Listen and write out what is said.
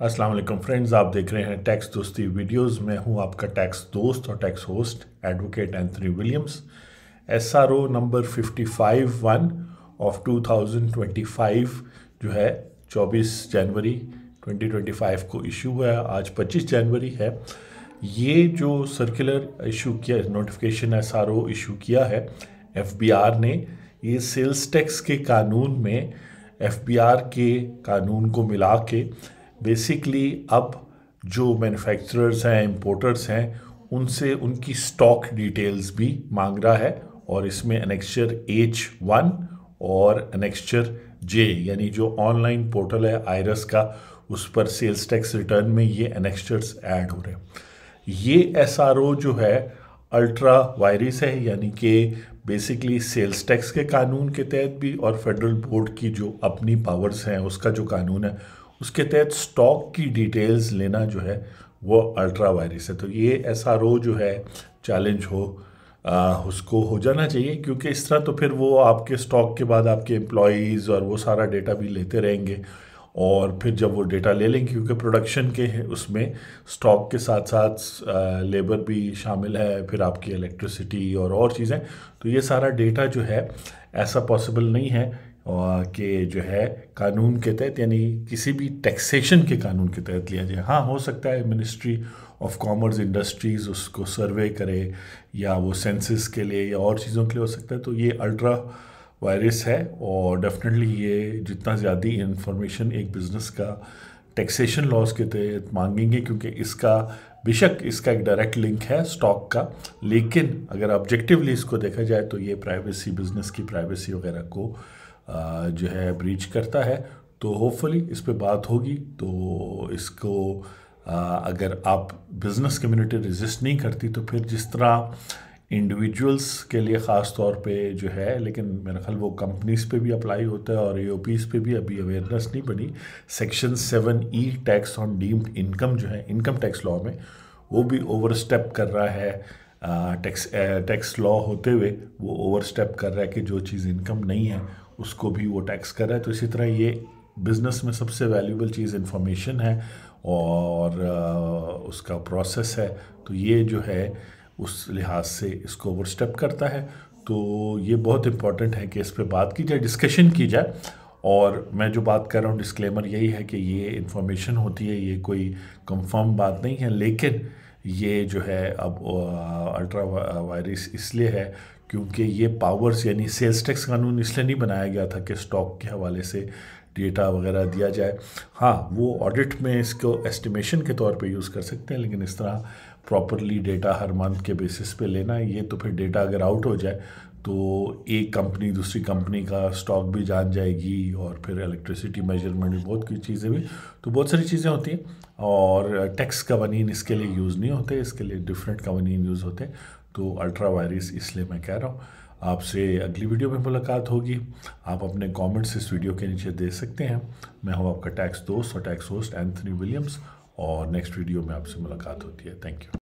अस्सलाम वालेकुम फ्रेंड्स, आप देख रहे हैं टैक्स दोस्ती वीडियोस। मैं हूं आपका टैक्स दोस्त और tax host advocate Anthony Williams. SRO number 55-1 of 2025 जो है 24 जनवरी 2025 को इशू हुआ है। आज 25 जनवरी है। ये जो सर्कुलर इशू किया, नोटिफिकेशन एसआरओ इशू किया है एफबीआर ने, ये सेल्स टैक्स के कानून में एफबीआर के कानून को मिला के बेसिकली अब जो मैन्युफैक्चरर्स हैं, इंपोर्टर्स हैं, उनसे उनकी स्टॉक डिटेल्स भी मांग रहा है। और इसमें एनेक्स्चर H1 और एनेक्स्चर J यानी जो ऑनलाइन पोर्टल है आयरस का, उस पर सेल्स टैक्स रिटर्न में ये एनेक्स्चर्स ऐड हो रहे हैं। ये एसआरओ जो है अल्ट्रा वायरस है, यानी कि बेसिकली सेल्स टैक्स के कानून के तहत भी और फेडरल बोर्ड की जो अपनी पावर्स हैं उसका जो कानून है उसके तहत स्टॉक की डिटेल्स लेना जो है वो अल्ट्रा वायरस है। तो ये एसआरओ जो है चैलेंज उसको हो जाना चाहिए, क्योंकि इस तरह तो फिर वो आपके स्टॉक के बाद आपके एम्प्लॉयज़ और वो सारा डेटा भी लेते रहेंगे। और फिर जब वो डेटा ले लेंगे, क्योंकि प्रोडक्शन के उसमें स्टॉक के साथ साथ लेबर भी शामिल है, फिर आपकी इलेक्ट्रिसिटी और चीज़ें, तो ये सारा डेटा जो है ऐसा पॉसिबल नहीं है कि जो है कानून के तहत, यानी किसी भी टैक्सेशन के कानून के तहत लिया जाए। हाँ, हो सकता है मिनिस्ट्री ऑफ कॉमर्स इंडस्ट्रीज़ उसको सर्वे करे, या वो सेंसस के लिए या और चीज़ों के लिए हो सकता है। तो ये अल्ट्रा वायरस है और डेफिनेटली ये जितना ज़्यादा इंफॉर्मेशन एक बिज़नेस का टैक्सेशन लॉज के तहत मांगेंगे, क्योंकि इसका बेशक इसका एक डायरेक्ट लिंक है स्टॉक का, लेकिन अगर ऑब्जेक्टिवली इसको देखा जाए तो ये प्राइवेसी, बिज़नेस की प्राइवेसी वगैरह को जो है ब्रीच करता है। तो होपफुली इस पे बात होगी। तो इसको अगर आप बिज़नेस कम्युनिटी रेजिस्ट नहीं करती तो फिर जिस तरह इंडिविजुअल्स के लिए ख़ास तौर पे जो है, लेकिन मेरा ख्याल वो कंपनीज़ पे भी अप्लाई होता है और एओपीज़ पे भी अभी अवेयरनेस नहीं बनी। Section 7E tax on deemed income जो है इनकम टैक्स लॉ में, वो भी ओवर स्टेप कर रहा है। टैक्स लॉ होते हुए वो ओवर स्टेप कर रहा है कि जो चीज़ इनकम नहीं है उसको भी वो टैक्स कर रहा है। तो इसी तरह ये बिज़नेस में सबसे वैल्यूबल चीज़ इंफॉर्मेशन है और उसका प्रोसेस है। तो ये जो है उस लिहाज से इसको ओवर स्टेप करता है। तो ये बहुत इम्पॉर्टेंट है कि इस पर बात की जाए, डिस्कशन की जाए। और मैं जो बात कर रहा हूँ डिस्क्लेमर यही है कि ये इन्फॉर्मेशन होती है, ये कोई कंफर्म बात नहीं है। लेकिन ये जो है अब अल्ट्रा वायरस इसलिए है क्योंकि ये पावर्स, यानी सेल्स टैक्स कानून इसलिए नहीं बनाया गया था कि स्टॉक के हवाले से डेटा वगैरह दिया जाए। हाँ, वो ऑडिट में इसको एस्टिमेशन के तौर पे यूज़ कर सकते हैं, लेकिन इस तरह प्रॉपरली डेटा हर मंथ के बेसिस पे लेना, ये तो फिर डेटा अगर आउट हो जाए तो एक कंपनी दूसरी कंपनी का स्टॉक भी जान जाएगी, और फिर इलेक्ट्रिसिटी मेजरमेंट भी, बहुत कुछ चीज़ें भी, तो बहुत सारी चीज़ें होती हैं। और टैक्स कवानीन इसके लिए यूज़ नहीं होते, इसके लिए डिफरेंट कवानीन यूज़ होते हैं। तो अल्ट्रा वायरस इसलिए मैं कह रहा हूँ। आपसे अगली वीडियो में मुलाकात होगी। आप अपने कमेंट्स इस वीडियो के नीचे दे सकते हैं। मैं हूँ आपका टैक्स दोस्त और टैक्स होस्ट एंथनी विलियम्स, और नेक्स्ट वीडियो में आपसे मुलाकात होती है। Thank you.